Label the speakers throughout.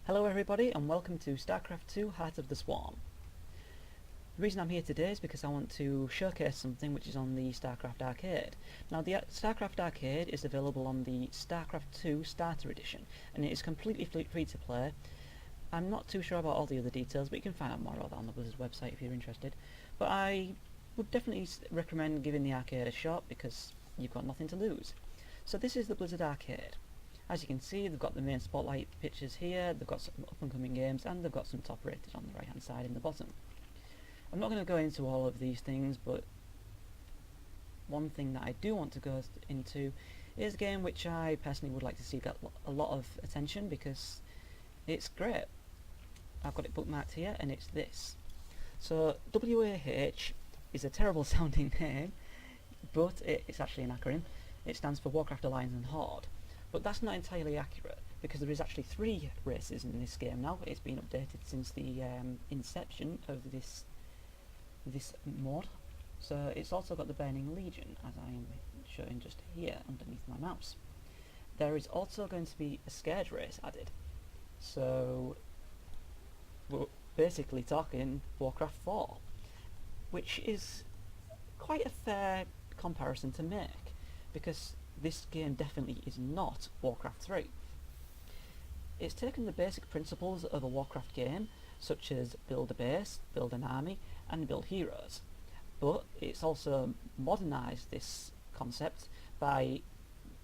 Speaker 1: Hello everybody and welcome to Starcraft 2 Heart of the Swarm. The reason I'm here today is because I want to showcase something which is on the Starcraft Arcade. Now the Starcraft Arcade is available on the Starcraft 2 Starter Edition and it is completely free to play. I'm not too sure about all the other details, but you can find out more about that on the Blizzard's website if you're interested. But I would definitely recommend giving the arcade a shot because you've got nothing to lose. So this is the Blizzard Arcade. As you can see, they've got the main spotlight pictures here, they've got some up-and-coming games, and they've got some top rated on the right-hand side in the bottom. I'm not going to go into all of these things, but one thing that I do want to go into is a game which I personally would like to see get a lot of attention because it's great. I've got it bookmarked here, and it's this. So, WAH is a terrible sounding name, but it's actually an acronym. It stands for Warcraft Alliance and Horde. But that's not entirely accurate, because there is actually 3 races in this game now. It's been updated since the inception of this mod. So it's also got the Burning Legion, as I am showing just here underneath my mouse. There is also going to be a Scourge race added. So we're basically talking Warcraft 4, which is quite a fair comparison to make, because this game definitely is not Warcraft 3. It's taken the basic principles of a Warcraft game, such as build a base, build an army, and build heroes. But it's also modernised this concept by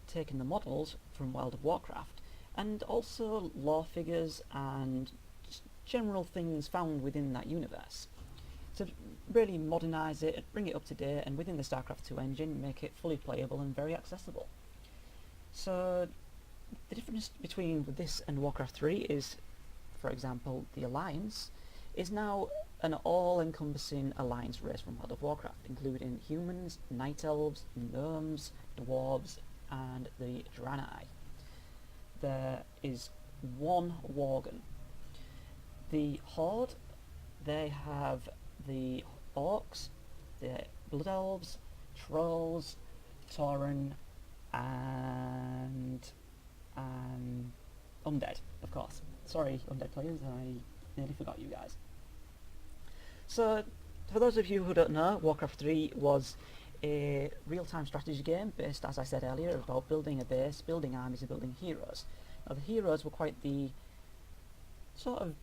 Speaker 1: taking the models from World of Warcraft, and also lore figures and just general things found within that universe. To really modernise it, bring it up to date, and within the Starcraft 2 engine make it fully playable and very accessible. So the difference between this and Warcraft 3 is, for example, the Alliance is now an all-encompassing alliance race from World of Warcraft, including humans, night elves, gnomes, dwarves, and the Draenei. There is one worgen. The Horde, they have the orcs, the blood elves, trolls, tauren, and undead, of course. Sorry, undead players, I nearly forgot you guys. So, for those of you who don't know, Warcraft 3 was a real-time strategy game based, as I said earlier, about building a base, building armies, and building heroes. Now, the heroes were quite the sort of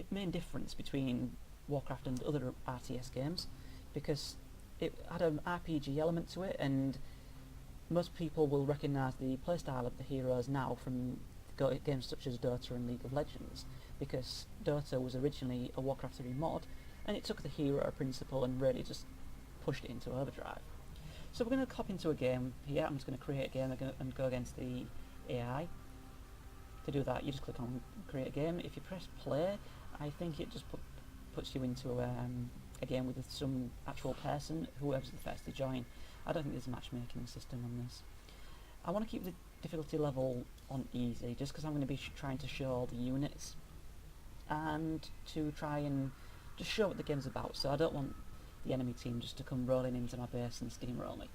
Speaker 1: main difference between Warcraft and other RTS games, because it had an RPG element to it, and most people will recognise the playstyle of the heroes now from games such as Dota and League of Legends, because Dota was originally a Warcraft 3 mod, and it took the hero principle and really just pushed it into overdrive. So we're going to hop into a game here. I'm just going to create a game and go against the AI. To do that, you just click on create a game. If you press play, I think it just puts you into a game with some actual person, whoever's the first to join. I don't think there's a matchmaking system on this. I want to keep the difficulty level on easy, just because I'm going to be trying to show all the units, and to try and just show what the game's about, so I don't want the enemy team just to come rolling into my base and steamroll me.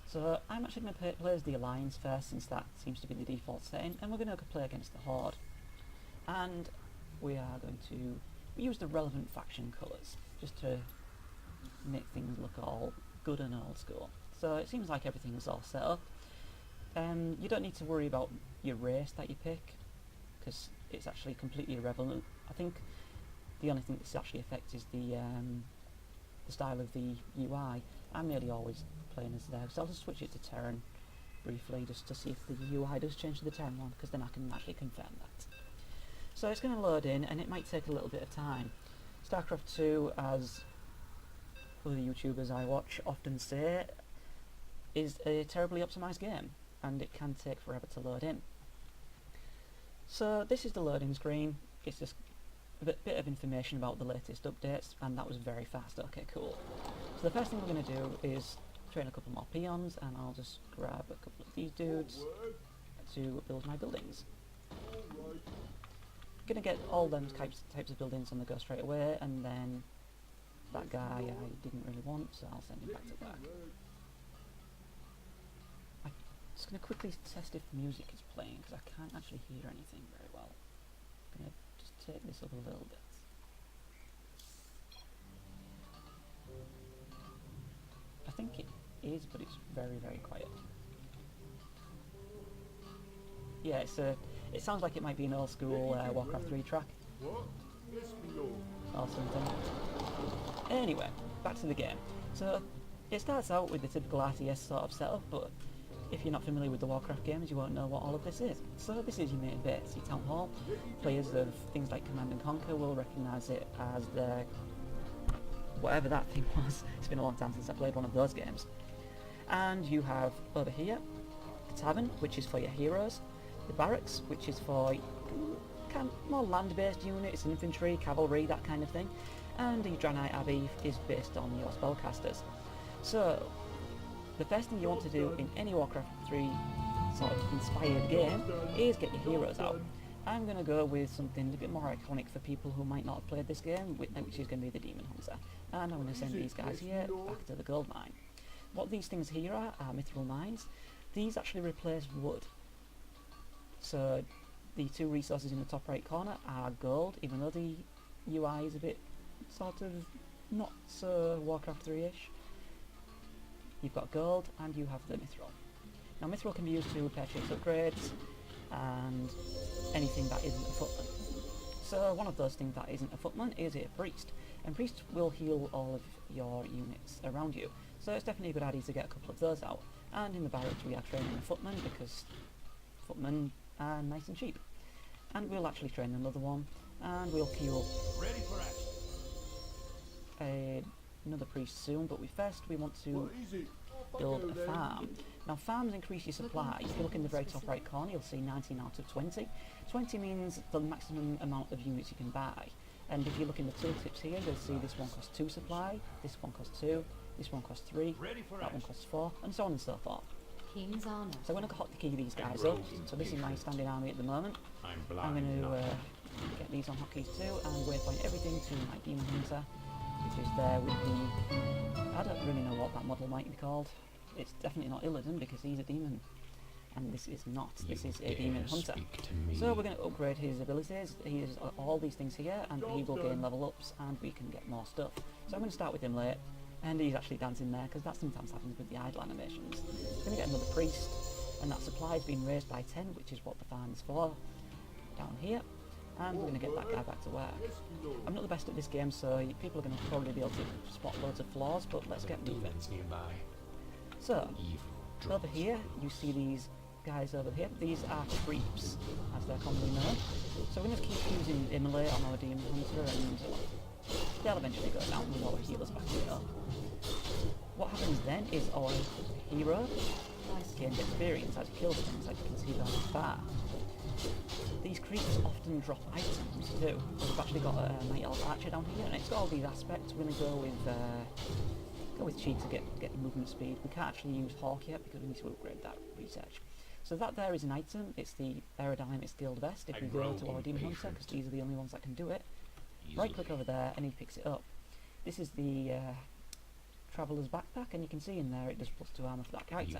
Speaker 1: So I'm actually going to play as the Alliance first, since that seems to be the default setting, and we're going to play against the Horde. And we are going to use the relevant faction colours, just to make things look all good and old school. So it seems like everything is all set up. You don't need to worry about your race that you pick, because it's actually completely irrelevant. I think the only thing this actually affects is the style of the UI. I'm nearly always playing as there, so I'll just switch it to Terran briefly, just to see if the UI does change to the Terran one, because then I can actually confirm that. So it's going to load in, and it might take a little bit of time. Starcraft 2, as other YouTubers I watch often say, is a terribly optimised game, and it can take forever to load in. So this is the loading screen. It's just a bit of information about the latest updates, and that was very fast. Okay, cool. So the first thing we're going to do is train a couple more peons, and I'll just grab a couple of these dudes to build my buildings. Going to get all them types of buildings on the go straight away, and then that guy I didn't really want, so I'll send him back to work. Just going to quickly test if music is playing, because I can't actually hear anything very well. this up a little bit. I think it is, but it's very, very quiet. Yeah, it sounds like it might be an old school Warcraft 3 track. Or something. Anyway, back to the game. So, it starts out with the typical RTS sort of setup, but if you're not familiar with the Warcraft games, you won't know what all of this is. So this is your main base, your town hall. Players of things like Command and Conquer will recognise it as their... whatever that thing was. It's been a long time since I played one of those games. And you have over here the tavern, which is for your heroes, the barracks, which is for kind of more land-based units, infantry, cavalry, that kind of thing, and the Draenei Abbey is based on your spellcasters. So the first thing you want to do in any Warcraft 3 sort of inspired game is get your heroes out. I'm going to go with something a bit more iconic for people who might not have played this game, which is going to be the Demon Hunter. And I'm going to send these guys here back to the gold mine. What these things here are mithril mines. These actually replace wood. So the two resources in the top right corner are gold, even though the UI is a bit sort of not so Warcraft 3ish. You've got gold and you have the mithril. Now mithril can be used to purchase upgrades and anything that isn't a footman. So one of those things that isn't a footman is a priest, and priest will heal all of your units around you. So it's definitely a good idea to get a couple of those out. And in the barracks we are training a footman because footmen are nice and cheap. And we'll actually train another one, and we'll queue up another priest soon, but first we want to build a farm. Now farms increase your supply. If you look in the very top right corner, you'll see 19 out of 20. 20 means the maximum amount of units you can buy. And if you look in the tooltips here, you'll see this one costs 2 supply, this one costs 2, this one costs 3, that one costs 4, and so on and so forth.
Speaker 2: King's honor.
Speaker 1: So I'm going to hotkey these guys up. So this is my standing army at the moment. I'm going to get these on hotkeys too, and waypoint everything to my Demon Hunter, which is there with the... I don't really know what that model might be called. It's definitely not Illidan because he's a demon. And this is not. This is a Demon Hunter. So we're going to upgrade his abilities. He has all these things here, and he will gain level ups, and we can get more stuff. So I'm going to start with him late. And he's actually dancing there, because that sometimes happens with the idle animations. We're going to get another priest, and that supply has been raised by 10, which is what the farm is for, down here. And we're going to get that guy back to work. I'm not the best at this game, so people are going to probably be able to spot loads of flaws, but let's get moving. So, over here, you see these guys over here. These are creeps, as they're commonly known. So we're going to keep using Immolate on our Demon Hunter, and they'll eventually go down with our healers back here. What happens then is our hero gains experience as he kills things, like you can see down the bar. These creeps often drop items too. So we've actually got a Night Elf Archer down here, and it's got all these aspects. We're going to go with Chi to get movement speed. We can't actually use Hawk yet because we need to upgrade that research. So that there is an item. It's the Aerodynamic Skilled Vest. If we go to our Demon Hunter, because these are the only ones that can do it, right click over there and he picks it up. This is the Traveller's Backpack, and you can see in there it does +2 armor for that character.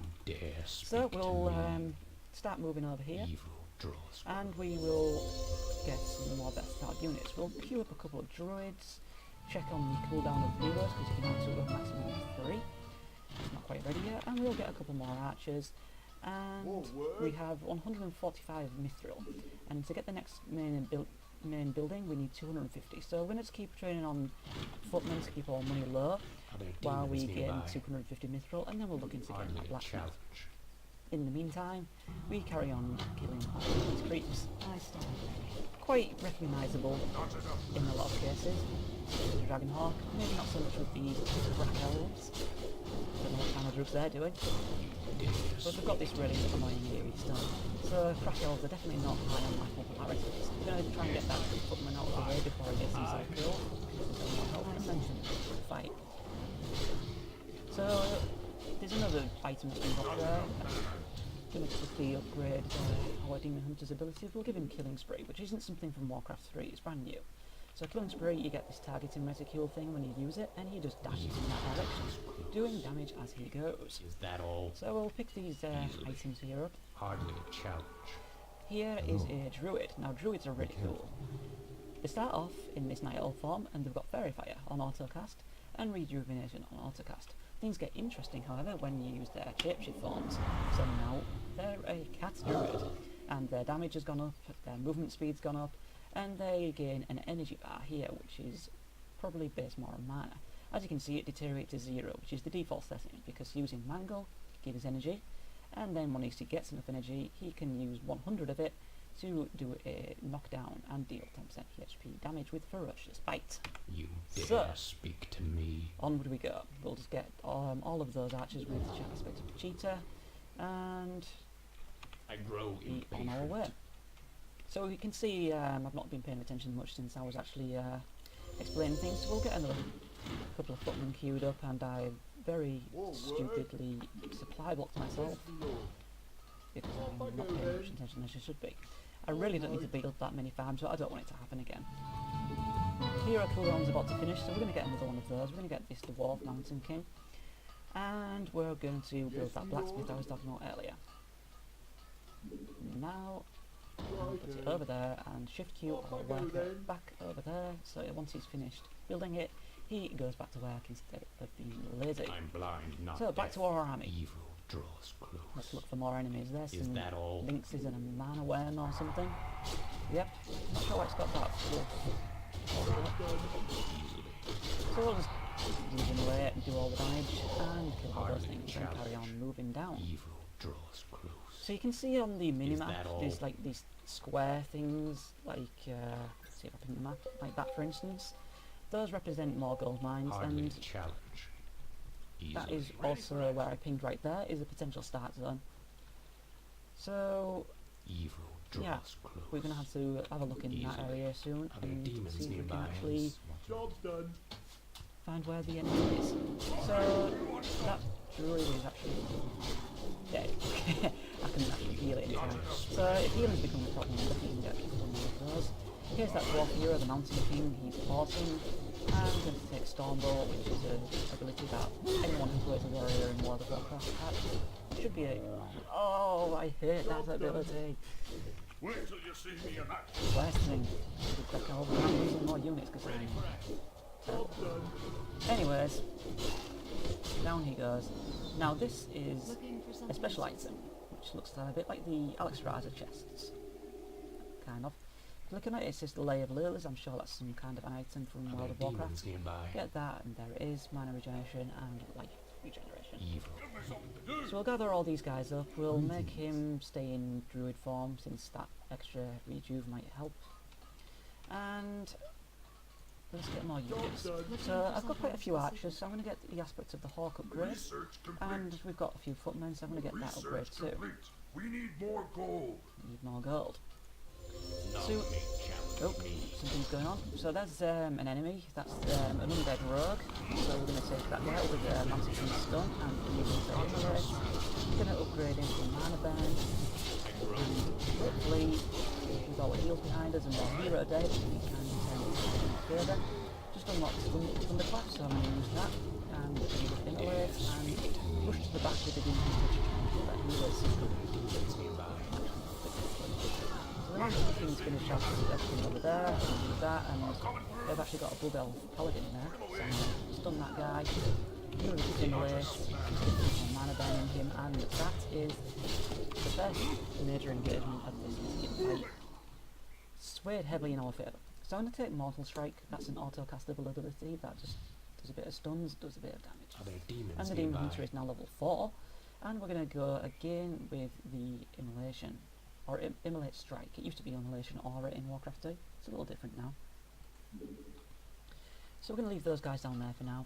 Speaker 1: So we'll start moving over here, and we will get some more versatile units. We'll queue up a couple of druids, check on the cooldown of heroes, because you can have to go maximum of 3. It's not quite ready yet, and we'll get a couple more archers. And we have 145 mithril, and to get the next main building we need 250, so we're going to keep training on footmen to keep our money low while we gain 250 mithril, and then we'll look into getting that blacksmith. In the meantime, we carry on killing these creeps. Quite recognisable in a lot of cases. The Dragonhawk, maybe not so much with the Black Elves. Don't know what kind of drugs they're doing. But we've got this really annoying eerie stone. So Crack Elves are definitely not high on my popularity. We're going to try and get that footman out of the way before he gets himself killed. There's no help and then to fight. So there's another item that's been got there. I'm going to quickly upgrade our Demon Hunter's abilities. We'll give him Killing Spree, which isn't something from Warcraft 3, it's brand new. So Killing Spree, you get this targeting reticule thing when you use it, and he just dashes in that direction, doing damage as he goes.
Speaker 3: Is that all?
Speaker 1: So we'll pick these items here up.
Speaker 3: Hardly a challenge.
Speaker 1: Here is a druid. Now druids are really cool. They start off in this night elf form, and they've got Fairy Fire on autocast and Rejuvenation on autocast. Things get interesting, however, when you use their shapeshift forms. So now they're a cat druid, and their damage has gone up, their movement speed's gone up, and they gain an energy bar here, which is probably based more on mana. As you can see, it deteriorates to 0, which is the default setting, because using Mangle gives energy, and then when he gets enough energy, he can use 100 of it to do a knockdown and deal 10% HP damage with Ferocious Bite.
Speaker 2: You dare speak to me?
Speaker 1: Onward we go. We'll just get all of those archers with aspects of Cheetah, and
Speaker 2: I grow
Speaker 1: be on our way. So you can see I've not been paying attention much since I was actually explaining things, so we'll get another couple of footmen queued up, and I very stupidly supply blocked myself because I'm not paying much attention as I should be. I really don't need to build that many farms, but I don't want it to happen again. Hero cooldown's about to finish, so we're going to get another one of those. We're going to get this Dwarf Mountain King, and we're going to build that blacksmith I was talking about earlier. Now, I'll put it over there, and Shift Q will work it back over there, so once he's finished building it, he goes back to work instead of being lazy.
Speaker 2: I'm blind, not
Speaker 1: so back to our army.
Speaker 2: Evil draws close.
Speaker 1: Let's look for more enemies. There's
Speaker 2: Is
Speaker 1: some
Speaker 2: that all?
Speaker 1: lynxes and a man wen or something. Yep, not sure why it's got that. So we'll just use him away and do all the damage and kill all those things and carry on moving down.
Speaker 2: Evil draws close.
Speaker 1: So you can see on the minimap
Speaker 2: all?
Speaker 1: there's like these square things, like let's see if I can map like that for instance. Those represent more gold mines,
Speaker 2: Hardly
Speaker 1: and
Speaker 2: challenge.
Speaker 1: that
Speaker 2: Easily.
Speaker 1: is also where I pinged right there is a potential start zone. So
Speaker 2: Evil draws
Speaker 1: yeah,
Speaker 2: close.
Speaker 1: we're gonna have to have a look in that area soon
Speaker 2: Are there
Speaker 1: and
Speaker 2: demons
Speaker 1: see if we can
Speaker 2: nearby?
Speaker 1: actually
Speaker 3: Job's done.
Speaker 1: find where the enemy is. So that druid is actually dead. I can actually heal it in time. So if healing's becoming a problem, I definitely can get one of those. Here's that dwarf hero, the Mountain King. He's awesome. And I'm going to take Stormbolt, which is an ability that anyone who plays a warrior in World of Warcraft has. It should be a... Oh, I hate that ability.
Speaker 3: Wait till you see me in action.
Speaker 1: Worst thing. Should have got over and using more units because I'm terrible.
Speaker 3: Job done.
Speaker 1: Anyways, down he goes. Now this is a special item, which looks a bit like the Alex Raza chests. Kind of. Looking at it, it says the Lay of Lilies. I'm sure that's some kind of an item from
Speaker 2: Are
Speaker 1: World
Speaker 2: there
Speaker 1: of
Speaker 2: demons
Speaker 1: Warcraft.
Speaker 2: nearby?
Speaker 1: Get that, and there it is, mana regeneration and life regeneration.
Speaker 2: Evil.
Speaker 3: Give me something to do.
Speaker 1: So we'll gather all these guys up. We'll make him stay in druid form since that extra rejuve might help. And let's get more units. So I've got quite a few archers, so I'm going to get the aspects of the Hawk upgrade.
Speaker 3: Research complete.
Speaker 1: And we've got a few footmen, so I'm going to get that upgrade
Speaker 3: Research
Speaker 1: too.
Speaker 3: complete. We need more gold.
Speaker 1: Need more gold.
Speaker 2: None
Speaker 1: So-
Speaker 2: may challenge me.
Speaker 1: Something's going on. So there's an enemy. That's an undead rogue. So we're going to take that guy with a massive stun and use him to immolate. We're going to upgrade him to mana burn. And hopefully, with all the heals behind us and more hero dead, we can turn it further. Just unlock Thunderclap, so I'm going to use that. And use immolate and push to the back with the demon to try and kill that hero.
Speaker 2: Demons nearby.
Speaker 1: So the last thing's finished off with everything over there, I'm going to do that, and they've actually got a Blood Elf Paladin there, so I'm going to stun that guy, heal his immolate, mana burning him, and that is the first major engagement of this fight. Swayed heavily in our favour. So I'm going to take Mortal Strike. That's an auto-castable ability that just does a bit of stuns, does a bit of damage.
Speaker 2: Are there demons
Speaker 1: And the Demon
Speaker 2: nearby?
Speaker 1: Hunter is now level 4, and we're going to go again with the Immolation, or Immolate Strike. It used to be Immolation Aura in Warcraft 2, it's a little different now. So we're going to leave those guys down there for now,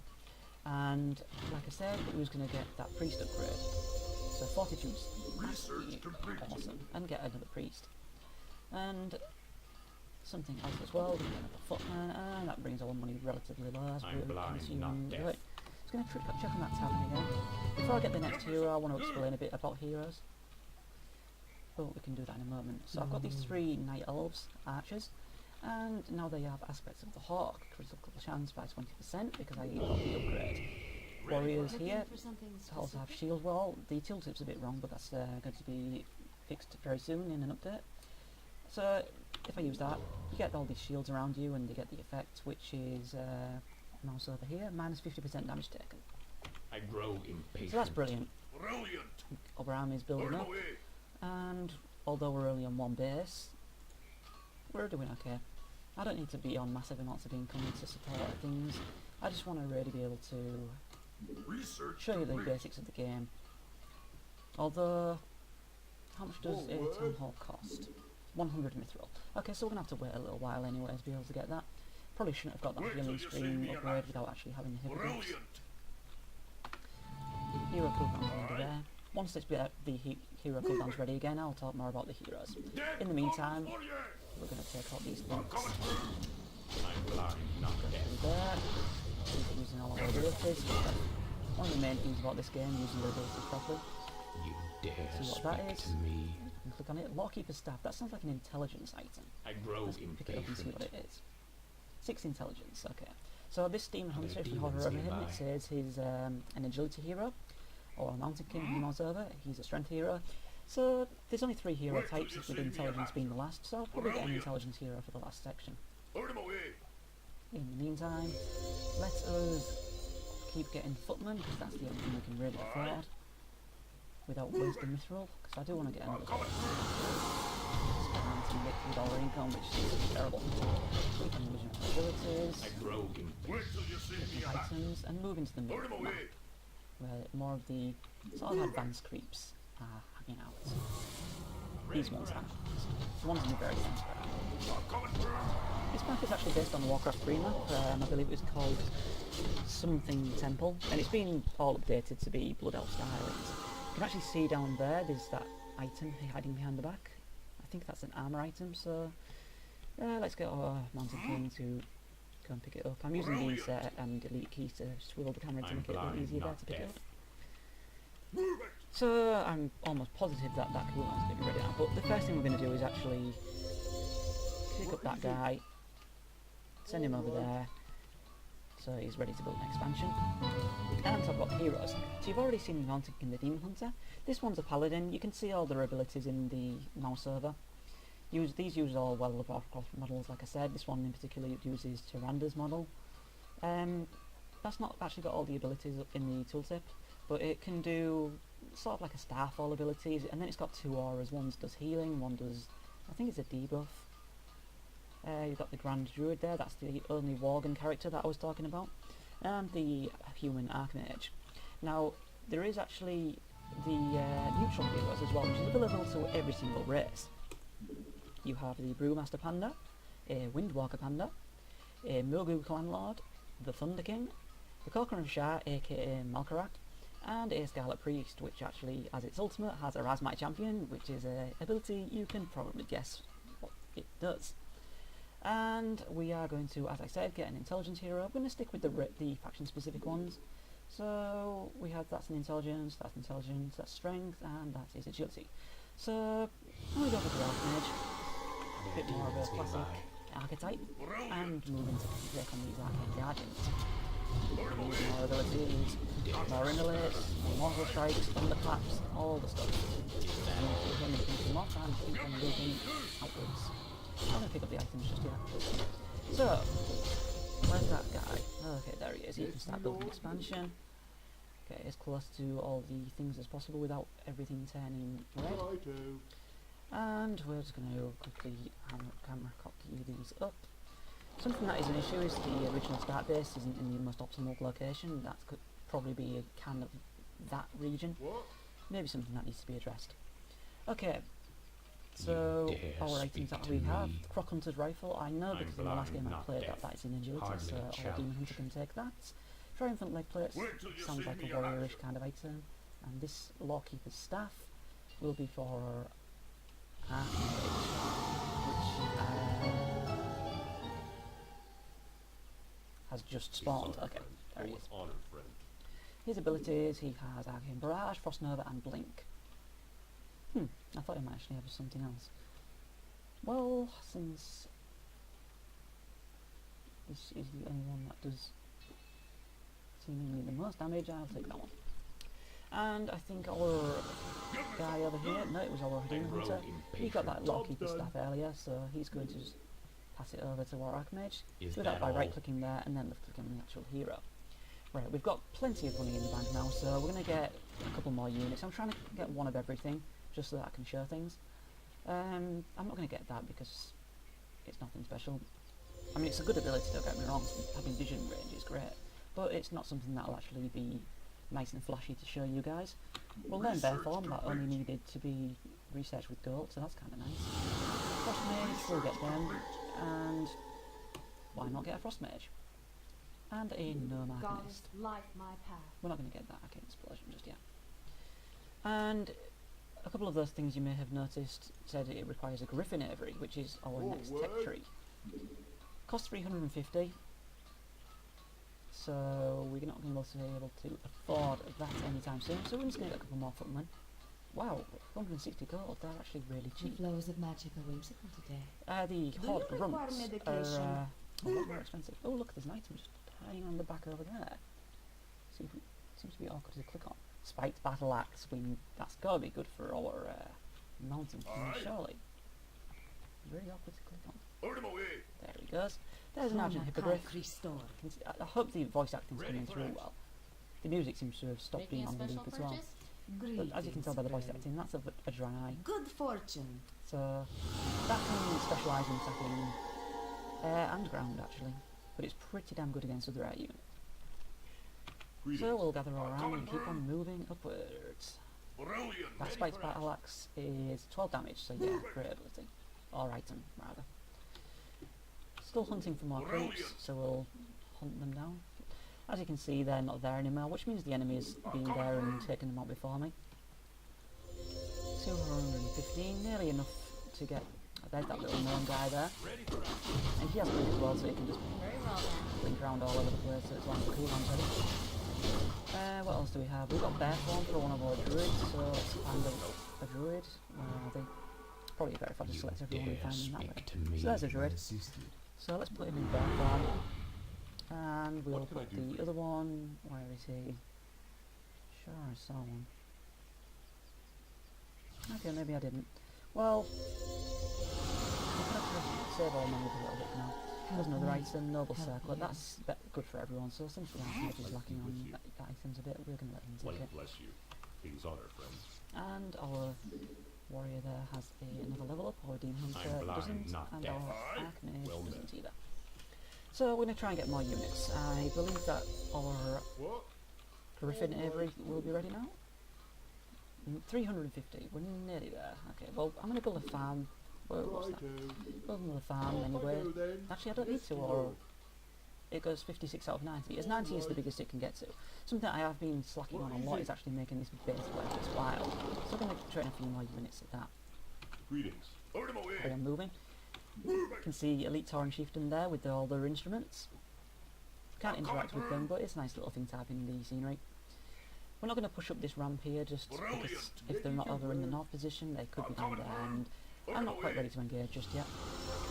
Speaker 1: and like I said, we was going to get that Priest upgrade. So Fortitude's
Speaker 3: Research complete.
Speaker 1: awesome, and get another Priest. And something else as well, we get another Footman, and that brings our money relatively low as
Speaker 2: I'm
Speaker 1: we're
Speaker 2: blind,
Speaker 1: consuming
Speaker 2: not deaf.
Speaker 1: right. Just going to check on that tavern again. Before I get the next hero, I want to explain a bit about heroes. But we can do that in a moment. So I've got these 3 Night Elves archers, and now they have aspects of the Hawk, critical chance by 20% because I got the upgrade. Warriors here also have shield wall. The tooltip's a bit wrong, but that's going to be fixed very soon in an update. So if I use that, you get all these shields around you, and they get the effect, which is mouse over here, minus 50% damage taken.
Speaker 2: I grow impatient.
Speaker 1: So that's brilliant.
Speaker 3: Brilliant.
Speaker 1: Upper army is building
Speaker 3: Burn
Speaker 1: up,
Speaker 3: away.
Speaker 1: and although we're only on one base, we're doing okay. I don't need to be on massive amounts of income to support things. I just want to really be able to
Speaker 3: Research
Speaker 1: show you the
Speaker 3: complete.
Speaker 1: basics of the game. Although, how much does a town hall cost? 100 mithril. Okay, so we're going to have to wait a little while anyway to be able to get that. Probably shouldn't have got that
Speaker 3: Wait till
Speaker 1: healing
Speaker 3: you see
Speaker 1: stream
Speaker 3: me
Speaker 1: upgrade
Speaker 3: alive.
Speaker 1: without actually having the hippogriffs.
Speaker 3: Brilliant.
Speaker 1: Hero cooldowns under there. Once the hero cooldown's ready again, I'll talk more about the heroes.
Speaker 3: Dead
Speaker 1: In the meantime,
Speaker 3: on you.
Speaker 1: we're going to take out these
Speaker 3: I'm
Speaker 1: links.
Speaker 3: coming through.
Speaker 2: I'm blind, not deaf.
Speaker 1: Through there. Keep using all our abilities. One of the main things about this game, using your abilities properly.
Speaker 2: You dare
Speaker 1: See what that
Speaker 2: speak
Speaker 1: is?
Speaker 2: to me.
Speaker 1: You can click on it. Lawkeeper's staff. That sounds like an intelligence item.
Speaker 2: I grow
Speaker 1: Let's pick it up and see what
Speaker 2: impatient.
Speaker 1: it is. 6 intelligence, okay. So this demon
Speaker 2: Are there
Speaker 1: hunter, if we hover
Speaker 2: demons
Speaker 1: over him,
Speaker 2: nearby?
Speaker 1: it says he's an agility hero, or a mountain king if he mouse over. He's a strength hero. So there's only 3 hero
Speaker 3: Wait till
Speaker 1: types,
Speaker 3: you
Speaker 1: with
Speaker 3: see me
Speaker 1: intelligence being the
Speaker 3: alive.
Speaker 1: last, so I'll probably get an
Speaker 3: Brilliant.
Speaker 1: intelligence hero for the last section.
Speaker 3: Burn him away.
Speaker 1: In the meantime, let us keep getting footmen, because that's the only thing we can really afford, without wasting mithril, because I do want to get another
Speaker 3: Coming through.
Speaker 1: $19 income, which is terrible. We can use our abilities,
Speaker 2: I grow
Speaker 3: Wait
Speaker 2: impatient.
Speaker 3: till you see me alive.
Speaker 1: items, and move into the
Speaker 3: Burn him
Speaker 1: middle map,
Speaker 3: away.
Speaker 1: where more of the sort of advanced creeps are hanging out. These ones are. The ones in the very centre.
Speaker 3: I'm coming through.
Speaker 1: This map is actually based on the Warcraft 3 map. I believe it was called something Temple, and it's been all updated to be Blood Elf Islands. You can actually see down there, there's that item hiding behind the back. I think that's an armour item, so let's get our Mountain King to go and pick it up. I'm using these and delete keys to swivel the camera to
Speaker 2: I'm
Speaker 1: make it a bit
Speaker 2: blind,
Speaker 1: easier there
Speaker 2: not
Speaker 1: to pick it
Speaker 2: deaf.
Speaker 1: up.
Speaker 3: Move it.
Speaker 1: So I'm almost positive that that cooldown's going to be ready now, but the first thing we're going to do is actually pick up that guy, send him over there, so he's ready to build an expansion. And talk about the heroes. So you've already seen the Mountain King, the Demon Hunter. This one's a paladin. You can see all their abilities in the mouse over. These use all well of Warcraft models, like I said. This one in particular uses Tyranda's model. That's not actually got all the abilities up in the tooltip, but it can do sort of like a Starfall abilities, and then it's got 2 auras. One does healing, one does, I think it's a debuff. You've got the Grand Druid there, that's the only Worgen character that I was talking about, and the human Archmage. Now, there is actually the neutral heroes as well, which is available to every single race. You have the Brewmaster Panda, a Windwalker Panda, a Mogu Clanlord, the Thunder King, the Corcoran Shah, aka Malkarak, and a Scarlet Priest, which actually, as its ultimate, has a Razmite Champion, which is a ability you can probably guess what it does. And we are going to, as I said, get an intelligence hero. I'm going to stick with the faction-specific ones. So we have that's intelligence, that's strength, and that is agility. So I'm going to go for the Archmage, a bit more of a classic archetype, and move into take on these Arcane Guardians. Using more abilities, more Immolates, more Mortal Strikes, Thunderclaps, all the stuff. And we're going to keep them off and keep them moving outwards. I'm going to pick up the items just yet. So, where's that guy? Okay, there he is. You can start building expansion. Get as close to all the things as possible without everything turning red. And we're just going to quickly camera copy these up. Something that is an issue is the original start base isn't in the most optimal location. That could probably be a kind of that region. Maybe something that needs to be addressed. Okay, so our items that we have, Croc Hunter's Rifle. I know because in the last game I played that is in agility, so our Demon Hunter can take that. Triumphant Leg Plates sounds like a warriorish kind of item. And this Lawkeeper's Staff will be for Archmage, which has just spawned. Okay, there he is.
Speaker 2: Honor, friend.
Speaker 1: His abilities, he has Arcane Barrage, Frost Nova and Blink. I thought he might actually have something else. Well, since this is the only one that does seemingly the most damage, I'll take that one. And I think our guy over here, no, it was our Demon
Speaker 2: grow
Speaker 1: Hunter, he got that
Speaker 2: impatient.
Speaker 1: Lockkeeper staff earlier, so he's going to just pass it over to our Archmage.
Speaker 2: Is
Speaker 1: Do that
Speaker 2: that
Speaker 1: by
Speaker 2: all?
Speaker 1: right clicking there and then left clicking on the actual hero. Right, we've got plenty of money in the bank now, so we're going to get a couple more units. I'm trying to get one of everything, just so that I can show things. I'm not going to get that because it's nothing special. I mean, it's a good ability, don't get me wrong, having vision range is great, but it's not something that'll actually be nice and flashy to show you guys. Well then, Bearform, that only needed to be researched with gold, so that's kind of nice. Frost Mage, we'll get them, and why not get a Frost Mage? And a Nomad
Speaker 4: Gods
Speaker 1: Mist.
Speaker 4: light my path.
Speaker 1: We're not going to get that Arcane Explosion just yet. And a couple of those things you may have noticed said it requires a Griffin Aviary, which is our next tech tree. Costs 350, so we're not going to be able to afford that anytime soon, so we're just going to get a couple more footmen. Wow, 160 gold, they're actually really
Speaker 4: The
Speaker 1: cheap.
Speaker 4: flows of magic are whimsical today.
Speaker 1: The
Speaker 4: Do
Speaker 1: Horde
Speaker 4: you require
Speaker 1: Grunts
Speaker 4: medication?
Speaker 1: are a lot more expensive. Oh look, there's an item just hanging on the back over there. See if it seems to be awkward to click on. Spiked Battle Axe, that's got to be good for our Mountain King,
Speaker 3: Aye.
Speaker 1: surely. Very awkward to click on.
Speaker 3: Out of my way.
Speaker 1: There he goes. There's an Argent Hippogriff.
Speaker 4: Restore.
Speaker 1: I hope the voice acting's
Speaker 3: Ready
Speaker 1: coming
Speaker 3: for
Speaker 1: through
Speaker 3: action.
Speaker 1: well. The music seems to have stopped being on the loop as well. But as you can tell by the voice acting, that's a dry eye.
Speaker 4: Good fortune.
Speaker 1: So that can specialise in attacking air and ground actually, but it's pretty damn good against other air units. So we'll gather all around and keep on moving upwards.
Speaker 3: Brilliant.
Speaker 1: That Spiked Battle Axe is 12 damage, so yeah, great ability. Or item, rather. Still hunting for more creeps, so we'll hunt them down. As you can see, they're not there anymore, which means the enemy's been there and taken them out before me. 215, nearly enough to get... There's that little gnome guy there. And he has blink as well, so he can just
Speaker 4: Very well then.
Speaker 1: blink around all over the place, so it's like the cooldown's ready. What else do we have? We've got Bearform for one of our druids, so let's find a druid. Where are they? Probably better if I just select everyone and
Speaker 2: Dare
Speaker 1: find them that way.
Speaker 2: speak to me.
Speaker 1: So there's a druid. So let's put him in Bearform. And we'll
Speaker 3: What can I
Speaker 1: put
Speaker 3: do for
Speaker 1: the
Speaker 3: you?
Speaker 1: other one, where is he? Sure, I saw one. Okay, maybe I didn't. Well, we can actually save our money a little bit now. There's another item, Noble Circle. That's good for everyone, so since the Archmage is lacking on items a bit, we're going to let him take it.
Speaker 3: Bless you. King's honor, friends.
Speaker 1: And our warrior there has another level up, our Demon Hunter
Speaker 2: I'm blind,
Speaker 1: doesn't,
Speaker 2: not
Speaker 1: and
Speaker 2: deaf.
Speaker 1: our
Speaker 3: Aye.
Speaker 1: Archmage
Speaker 3: Well
Speaker 1: doesn't either. So we're going to try and get more units. I believe that our
Speaker 3: What?
Speaker 1: Griffin Aviary will be ready now. 350, we're nearly there. Okay, well, I'm going to build a farm. What's that? Build another farm anyway. Actually, I don't need to, or it goes 56 out of 90. As 90 is the biggest it can get to. Something I have been slacking on a lot is actually making this base worth its while. So I'm going to train a few more units at that.
Speaker 3: Greetings. Out of my
Speaker 1: Carry
Speaker 3: way.
Speaker 1: on moving. You can see Elite Tauren Chieftain there with all their instruments. Can't interact with them, but it's a nice little thing to have in the scenery. We're not going to push up this ramp here just because if they're not over in the north position, they could be down there, and I'm not quite ready to engage just yet.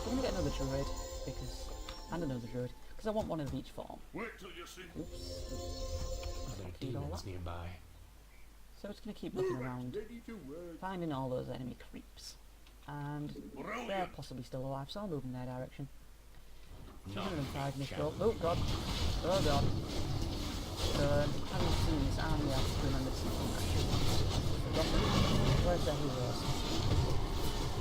Speaker 1: We're going to get another druid, and another druid, because I want one of each form.
Speaker 3: Wait till you see.
Speaker 1: Oops.
Speaker 2: Are there
Speaker 1: Need all
Speaker 2: demons
Speaker 1: that.
Speaker 2: nearby?
Speaker 1: So it's going to keep looking around,
Speaker 3: Ready to work.
Speaker 1: finding all those enemy creeps. And they're
Speaker 3: Brilliant.
Speaker 1: possibly still alive, so I'll move in their direction.
Speaker 2: Not
Speaker 1: 205
Speaker 2: my
Speaker 1: missile.
Speaker 2: challenge.
Speaker 1: Oh god. Oh god. So, having seen this army, I've remembered something I should have forgotten. Where's their heroes?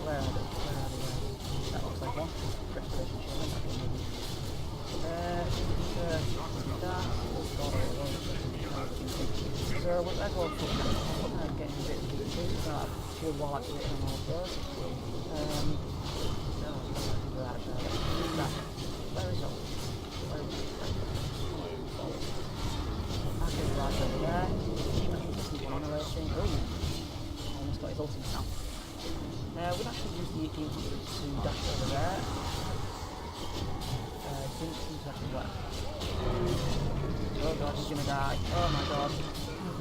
Speaker 1: Where are they? Where are they? Where are they? That looks like one. Restoration Shaman, that one maybe. So, we're going to put getting a bit of heat too, so I've shield wall activated on all of those. No, I'm not going to do that actually. Use that. Where is it? Where is it? Active right over there. Demon Hunter's keep on annihilating. Oh! Almost got his ultimate now. We'll actually use the Demon Hunter to dash over there. Didn't seem to actually work. Oh god, he's gonna die. Oh my god.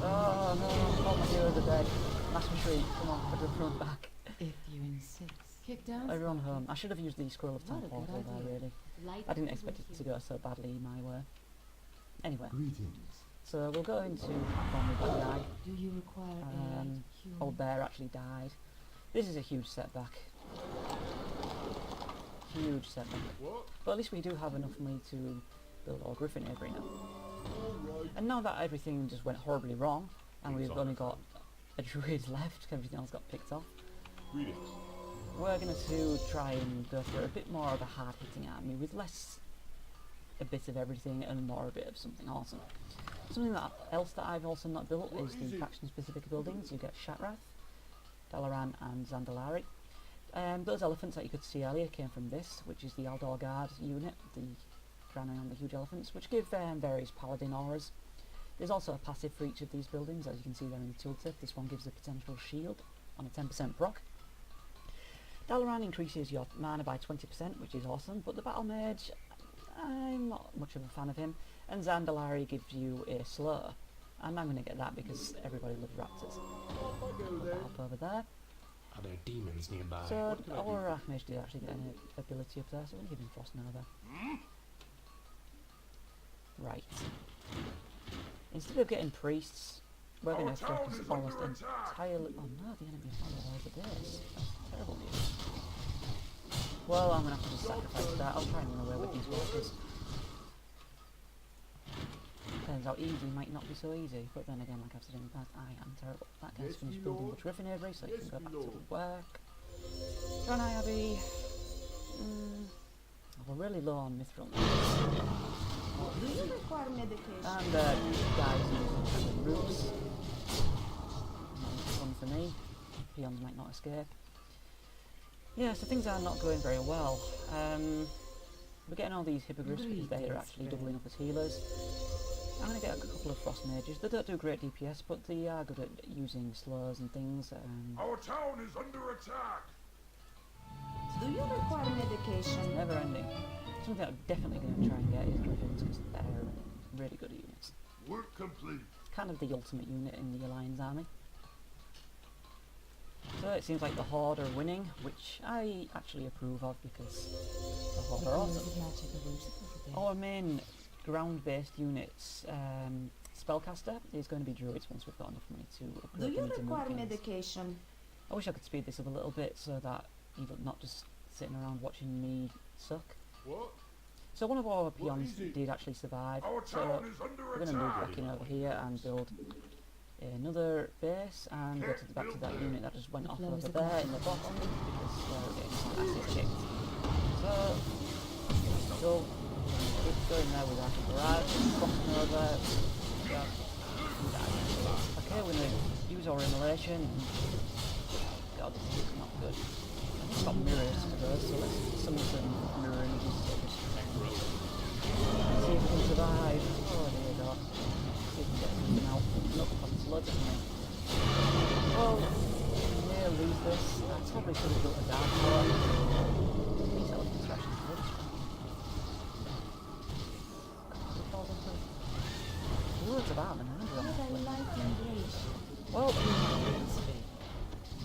Speaker 1: Oh no, all my heroes are dead. Last retreat, come on, better run back.
Speaker 4: If you insist. Kick down.
Speaker 1: Everyone home. I should have used the Scroll of Time
Speaker 4: What a good
Speaker 1: Portal there,
Speaker 4: idea.
Speaker 1: really.
Speaker 4: Light
Speaker 1: I didn't
Speaker 4: will
Speaker 1: expect it
Speaker 4: heal.
Speaker 1: to go so badly my way. Anyway,
Speaker 5: Greetings.
Speaker 1: So we'll go into platform with that guy.
Speaker 4: Do you require aid, human?
Speaker 1: Old Bear actually died. This is a huge setback. Huge setback.
Speaker 3: What?
Speaker 1: But at least we do have enough money to build our Griffin Aviary now.
Speaker 3: Alright.
Speaker 1: And now that everything just went horribly wrong, and we've
Speaker 3: Exotic.
Speaker 1: only got a druid left, everything else got picked off,
Speaker 3: Greetings.
Speaker 1: we're going to try and go for a bit more of a hard-hitting army with less a bit of everything and more a bit of something awesome. Something else that I've also not built is the faction-specific buildings. You get Shatrath, Dalaran and Zandalari. Those elephants that you could see earlier came from this, which is the Aldor Guard unit, the Granny on the huge elephants, which give various paladin auras. There's also a passive for each of these buildings, as you can see there in the tooltip. This one gives a potential shield on a 10% proc. Dalaran increases your mana by 20%, which is awesome, but the Battle Mage, I'm not much of a fan of him. And Zandalari gives you a slow, and I'm going to get that because everybody loves raptors. Put that up over there.
Speaker 2: Are there demons nearby?
Speaker 1: So our Archmage did actually get an ability up there, so we're going to give him Frost Nova. Right. Instead of getting priests, we're going to focus almost entirely... Oh no, the enemy followed the base. That's terrible news. Well, I'm going to have to just sacrifice that. I'll try and run away with these walkers. Turns out easy might not be so easy, but then again, like I've said in the past, I am terrible. That guy's finished building the Griffin Aviary, so you can go back to work. John Abbey. We're really low on Mithril now.
Speaker 4: Do you require medication?
Speaker 1: And guys using kind of roots. Not fun for me. Peons might not escape. Yeah, so things are not going very well. We're getting all these hippogriffs because they are actually doubling up as healers. I'm going to get a couple of frost mages. They don't do great DPS, but they are good at using slows and things.
Speaker 3: Our town is under attack.
Speaker 4: Do you require medication?
Speaker 1: Never ending. Something I'm definitely going to try and get is griffins because they're really good units.
Speaker 3: Work complete.
Speaker 1: Kind of the ultimate unit in the Alliance army. So it seems like the Horde are winning, which I actually approve of because the Horde are awesome. Our main ground-based units, Spellcaster, is going to be Druids once we've got enough money to
Speaker 4: Do
Speaker 1: upgrade
Speaker 4: you
Speaker 1: them into
Speaker 4: require
Speaker 1: Mookins.
Speaker 4: medication?
Speaker 1: I wish I could speed this up a little bit so that you're not just sitting around watching me suck.
Speaker 3: What?
Speaker 1: So one of our peons
Speaker 3: easy.
Speaker 1: did actually survive,
Speaker 3: Our
Speaker 1: so
Speaker 3: town is under
Speaker 1: we're going to move
Speaker 3: attack.
Speaker 1: back in over here and build another base and go to the back to that unit that just went off over there in the bottom because they're getting some acid kicked. So keep going there with that barrage, crossing over. Okay, we're going to use our immolation. God, this is not good. I think it's got mirrors for those, so let's summon some mirror images. See if we can survive. Oh dear God. See if we can get something out. Nope, that's loads of money. Well, we may lose this. I probably should have built a dark tower. These elephants are actually good. Loads of armor now. Well,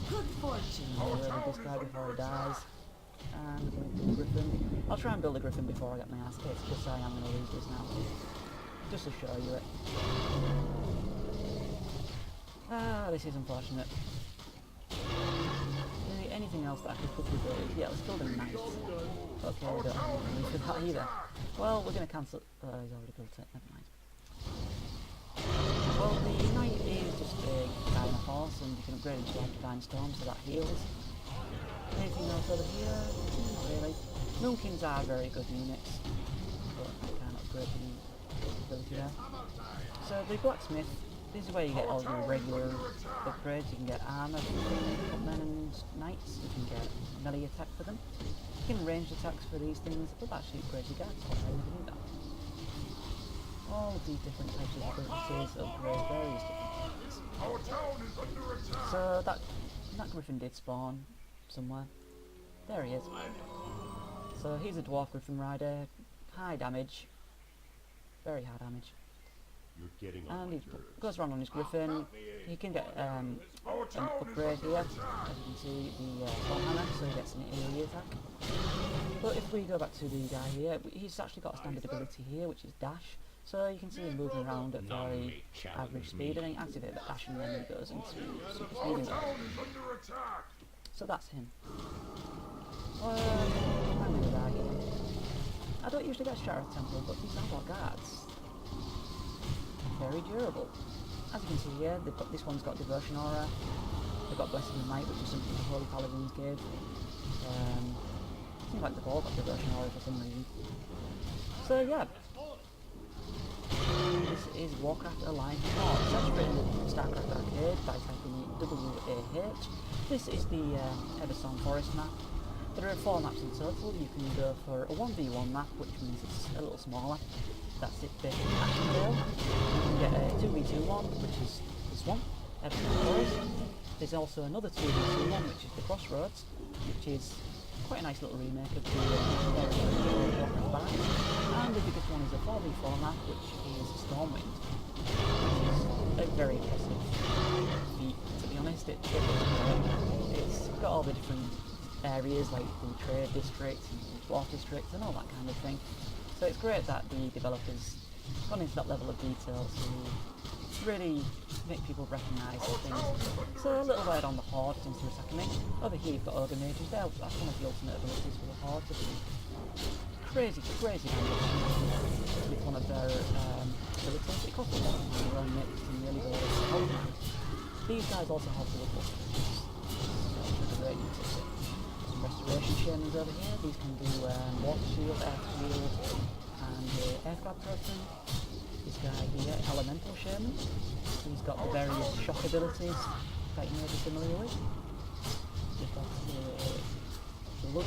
Speaker 4: Good fortune.
Speaker 1: this guy before he dies. And we'll build a griffin. I'll try and build a griffin before I get my ass kicked, because I am going to lose this now. Just to show you it. Ah, this is unfortunate. Anything else that I could quickly build? Yeah, let's build a knight. Okay, we don't have any for that either. Well, we're going to cancel... he's already built it, never mind. Well, the knight is just a guy on a horse, and you can upgrade into like Divine Storm, so that heals. Anything else over here? Not really. Moonkins are very good units, but I can't upgrade the ability there. So the blacksmith, this is where you get all your regular upgrades. You can get armor for men and knights. You can get melee attack for them. You can range attacks for these things. But actually upgrade your guards. I never knew that. All of these different types of abilities upgrade various different things.
Speaker 3: Our town is under attack.
Speaker 1: So that griffin did spawn somewhere. There he is. So he's a dwarf griffin rider. High damage. Very high damage.
Speaker 3: You're getting on
Speaker 1: And
Speaker 3: my
Speaker 1: he
Speaker 3: nerves.
Speaker 1: goes around on his griffin. He can get an
Speaker 3: Our town is
Speaker 1: upgrade
Speaker 3: under
Speaker 1: here.
Speaker 3: attack.
Speaker 1: As you can see, the sword hammer, so he gets an AoE attack. But if we go back to the guy here, he's actually got a standard ability here, which is dash. So you can see him moving around at
Speaker 2: None
Speaker 1: very
Speaker 2: may challenge
Speaker 1: average
Speaker 2: me.
Speaker 1: speed, and then you activate the dash and then he goes into super
Speaker 3: Our
Speaker 1: speed.
Speaker 3: town is under attack.
Speaker 1: So that's him. I'm gonna die here. I don't usually get Shadow Temple, but these Outlaw guards, very durable. As you can see here, they've got, this one's got Devotion Aura, they've got Blessing and Might, which is something the Holy Paladins give. Seems like they've all got Devotion Aura for some reason. So yeah, this is Warcraft Alliance Mod. Search for it in the Starcraft Arcade by typing WAH. This is the Eversong Forest map. There are 4 maps in total. You can go for a 1v1 map, which means it's a little smaller. That's it basically Ashendale. You can get a 2v2 one, which is this one, Eversong Forest. There's also another 2v2 one, which is the Crossroads, which is quite a nice little remake of the Warcraft Barracks. And the biggest one is a 4v4 map, which is Stormwind, which is a very impressive feat, to be honest. It's got all the different areas like the trade districts and the dwarf districts and all that kind of thing. So it's great that the developers gone into that level of detail to really make people recognise things. So a little word on the Horde since you're attacking me. Over here you've got Ogre Mages there. That's one of the ultimate abilities for the Horde to do crazy damage with one of their abilities. It costs a lot of money to make this thing really good. These guys also have the Woodbuck, which is a great utility. Some Restoration Shamans over here. These can do Water Shield, Air Shield, and Air Grab person. This guy here, Elemental Shaman. He's got the various shock abilities that you may be familiar with. We've got the look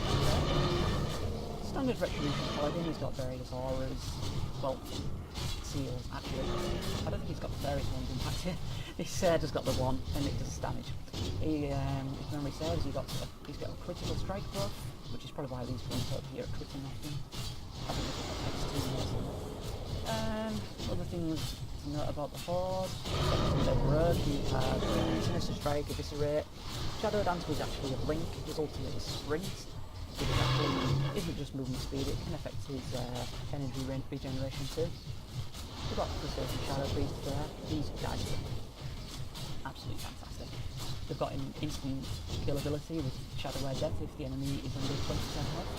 Speaker 1: standard Retribution Paladin. He's got various auras, well, seals actually. I don't think he's got the various ones in fact here. He's just got the one, and it does damage. He, if memory serves, he's got a critical strike buff, which is probably why these ones over here are critting often. I think this is like X2 or other things to note about the Horde. Their rogue, you have Sinister Strike, Eviscerate. Shadow Dancer is actually a blink. His ultimate is Sprint, which actually isn't just movement speed, it can affect his energy regeneration too. We've got Crusader Shadow Priest there. These guys are absolutely fantastic. They've got an instant kill ability with Shadow Wear Death if the enemy is under 20% health.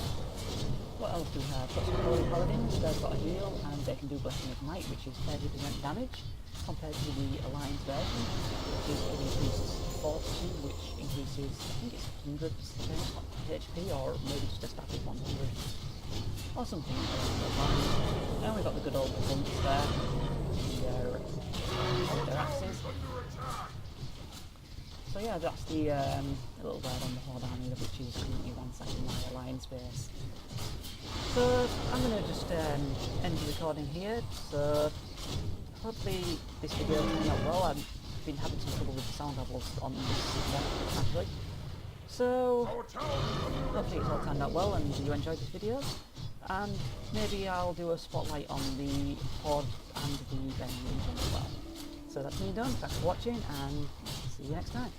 Speaker 1: What else do we have? Got some Holy Paladins, they've got a heal and they can do Blessing of Might, which is 30% damage compared to the Alliance version, which is it increases Fortitude, which increases, I think it's 100% HP or maybe just a static 100 or something along those lines. And we've got the good old Hunts there, their axes. So yeah, that's the little word on the Horde army, which is currently ransacking my Alliance base. So I'm going to just end the recording here. So hopefully this video turned out well. I've been having some trouble with the sound levels on this one actually. So hopefully it's all turned out well and you enjoyed this video. And maybe I'll do a spotlight on the Horde and the Legion as well. So that's me done. Thanks for watching and see you next time.